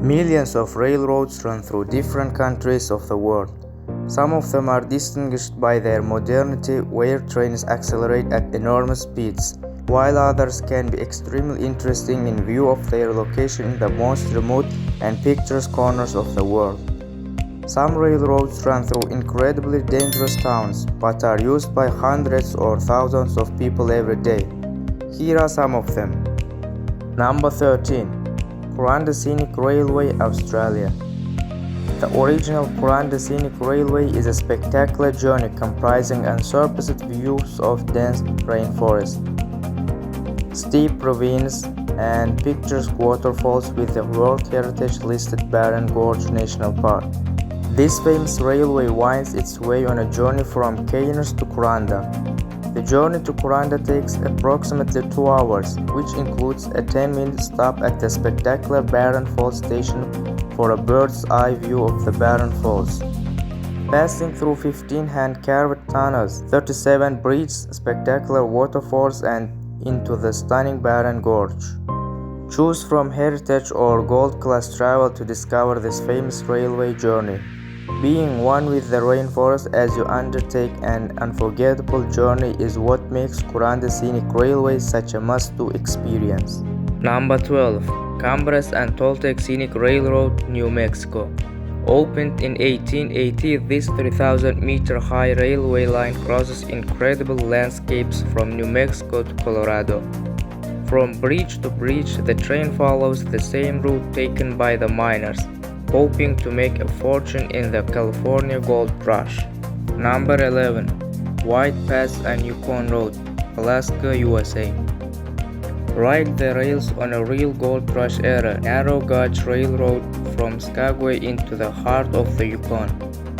Millions of railroads run through different countries of the world. Some of them are distinguished by their modernity, where trains accelerate at enormous speeds, while others can be extremely interesting in view of their location in the most remote and picturesque corners of the world. Some railroads run through incredibly dangerous towns, but are used by hundreds or thousands of people every day. Here are some of them. Number 13. Kuranda Scenic Railway, Australia. The original Kuranda Scenic Railway is a spectacular journey comprising unsurpassed views of dense rainforest, steep ravines, and picturesque waterfalls with the World Heritage listed Barron Gorge National Park. This famous railway winds its way on a journey from Cairns to Kuranda. The journey to Kuranda takes approximately 2 hours, which includes a 10-minute stop at the spectacular Barron Falls station for a bird's eye view of the Barron Falls. Passing through 15 hand-carved tunnels, 37 bridges, spectacular waterfalls, and into the stunning Barron Gorge. Choose from Heritage or Gold Class travel to discover this famous railway journey. Being one with the rainforest as you undertake an unforgettable journey is what makes Kuranda Scenic Railway such a must-do experience. Number 12. Cambres and Toltec Scenic Railroad, New Mexico. Opened in 1880, this 3,000-meter high railway line crosses incredible landscapes from New Mexico to Colorado. From bridge to bridge, the train follows the same route taken by the miners, hoping to make a fortune in the California gold rush. Number 11. White Pass and Yukon Road, Alaska, USA. Ride the rails on a real gold rush era narrow gauge railroad from Skagway into the heart of the Yukon.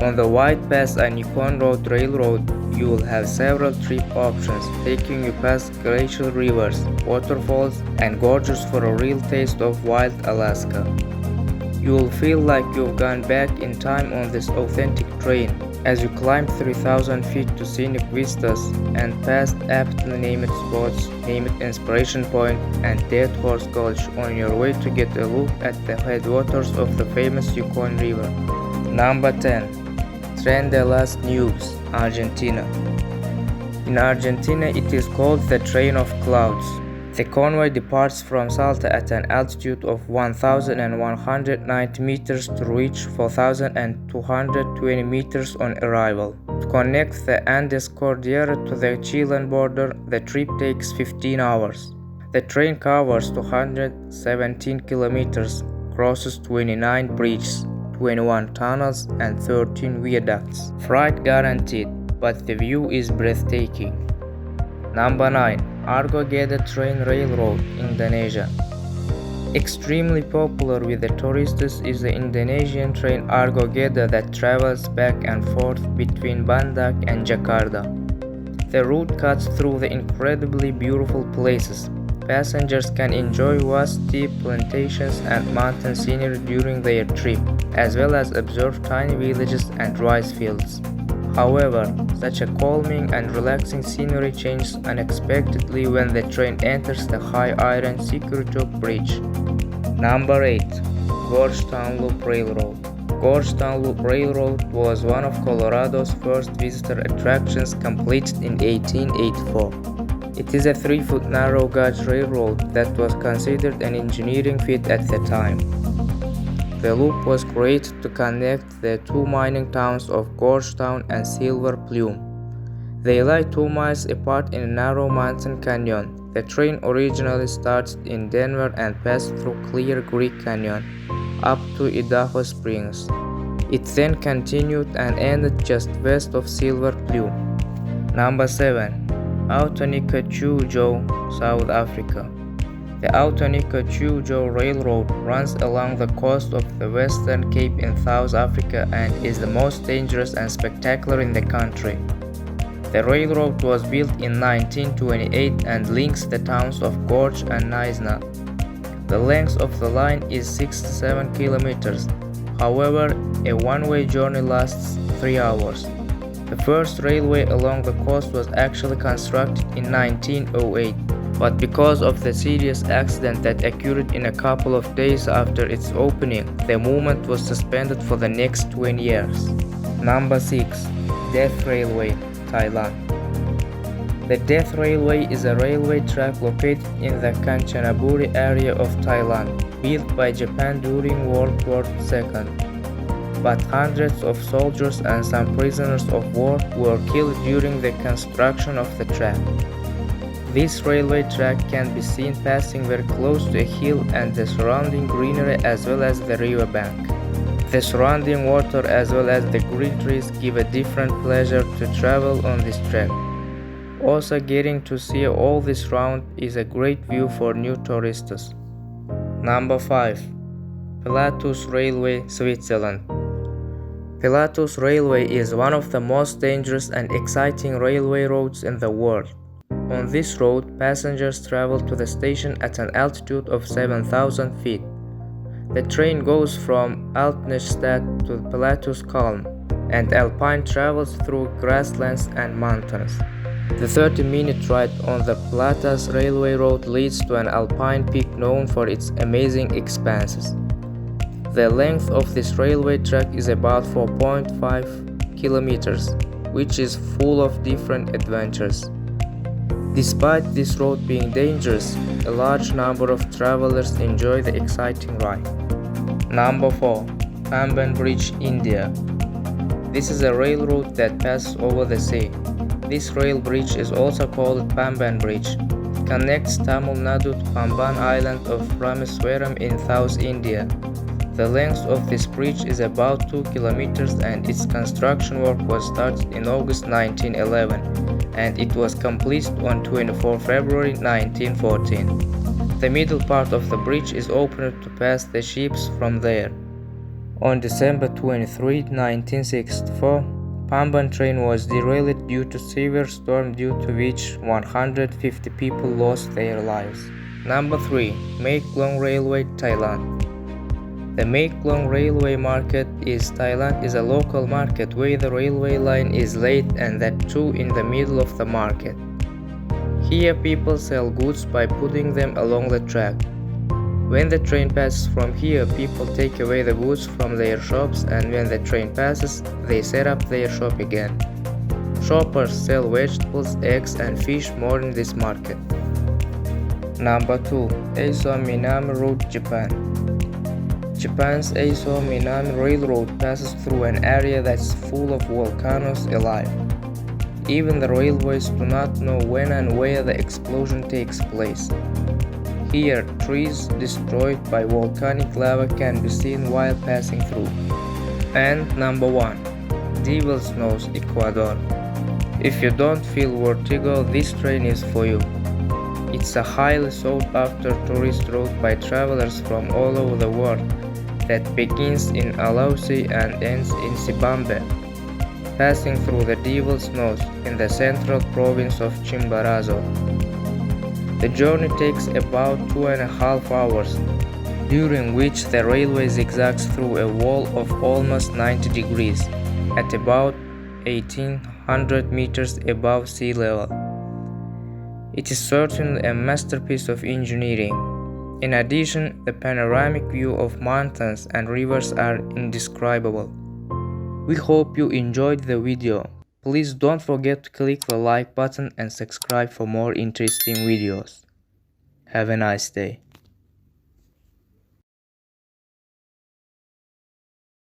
On the White Pass and Yukon Road Railroad, you will have several trip options, taking you past glacial rivers, waterfalls, and gorges for a real taste of wild Alaska. You will feel like you've gone back in time on this authentic train as you climb 3,000 feet to scenic vistas and past aptly named spots, named Inspiration Point and Dead Horse Gulch on your way to get a look at the headwaters of the famous Yukon River. Number 10. Tren de las Nubes, Argentina. In Argentina, it is called the Train of Clouds. The convoy departs from Salta at an altitude of 1,190 meters to reach 4,220 meters on arrival. To connect the Andes Cordillera to the Chilean border, the trip takes 15 hours. The train covers 217 kilometers, crosses 29 bridges, 21 tunnels, and 13 viaducts. Freight guaranteed, but the view is breathtaking. Number 9. Argo Geda Train Railroad, Indonesia. Extremely popular with the tourists is the Indonesian train Argo Geda that travels back and forth between Bandung and Jakarta. The route cuts through the incredibly beautiful places. Passengers can enjoy vast tea plantations and mountain scenery during their trip, as well as observe tiny villages and rice fields. However, such a calming and relaxing scenery changes unexpectedly when the train enters the high iron Securito Bridge. Number 8. Georgetown Loop Railroad. Georgetown Loop Railroad was one of Colorado's first visitor attractions, completed in 1884. It is a 3-foot narrow gauge railroad that was considered an engineering feat at the time. The loop was created to connect the two mining towns of Georgetown and Silver Plume. They lie 2 miles apart in a narrow mountain canyon. The train originally started in Denver and passed through Clear Creek Canyon up to Idaho Springs. It then continued and ended just west of Silver Plume. Number 7. Outeniqua-Choo-Joe, South Africa. The Outeniqua-Choo-Joe Railroad runs along the coast of the Western Cape in South Africa and is the most dangerous and spectacular in the country. The railroad was built in 1928 and links the towns of Gorge and Knysna. The length of the line is 67 kilometers. However, a one-way journey lasts 3 hours. The first railway along the coast was actually constructed in 1908. but because of the serious accident that occurred in a couple of days after its opening, the movement was suspended for the next 20 years. Number 6. Death Railway, Thailand. The Death Railway is a railway track located in the Kanchanaburi area of Thailand, built by Japan during World War II. But hundreds of soldiers and some prisoners of war were killed during the construction of the track. This railway track can be seen passing very close to a hill and the surrounding greenery as well as the river bank. The surrounding water as well as the green trees give a different pleasure to travel on this track. Also, getting to see all this round is a great view for new tourists. Number 5. Pilatus Railway, Switzerland. Pilatus Railway is one of the most dangerous and exciting railway roads in the world. On this road, passengers travel to the station at an altitude of 7,000 feet. The train goes from Altenstadt to Pilatus Calm, and Alpine travels through grasslands and mountains. The 30-minute ride on the Pilatus Railway Road leads to an alpine peak known for its amazing expanses. The length of this railway track is about 4.5 kilometers, which is full of different adventures. Despite this road being dangerous, a large number of travelers enjoy the exciting ride. Number 4. Pamban Bridge, India. This is a railroad that passes over the sea. This rail bridge is also called Pamban Bridge. It connects Tamil Nadu to Pamban island of Rameswaram in South India. The length of this bridge is about 2 kilometers and its construction work was started in August 1911 and it was completed on 24 February 1914. The middle part of the bridge is opened to pass the ships from there. On December 23, 1964, Pamban train was derailed due to severe storm due to which 150 people lost their lives. Number 3. Mae Klong Railway, Thailand. The Mae Klong Railway Market is Thailand is a local market where the railway line is laid and that too in the middle of the market. Here people sell goods by putting them along the track. When the train passes from here, people take away the goods from their shops and when the train passes, they set up their shop again. Shoppers sell vegetables, eggs and fish more in this market. Number 2. Eiso Minami Road, Japan. Japan's Eiso Minami Railroad passes through an area that's full of volcanoes alive. Even the railways do not know when and where the explosion takes place. Here, trees destroyed by volcanic lava can be seen while passing through. And number 1. Devil's Nose, Ecuador. If you don't feel vertigo, this train is for you. It's a highly sought after tourist route by travelers from all over the world that begins in Alausi and ends in Sibambe, passing through the Devil's Nose in the central province of Chimborazo. The journey takes about 2.5 hours, during which the railway zigzags through a wall of almost 90 degrees at about 1800 meters above sea level. It is certainly a masterpiece of engineering. In addition, the panoramic view of mountains and rivers are indescribable. We hope you enjoyed the video. Please don't forget to click the like button and subscribe for more interesting videos. Have a nice day.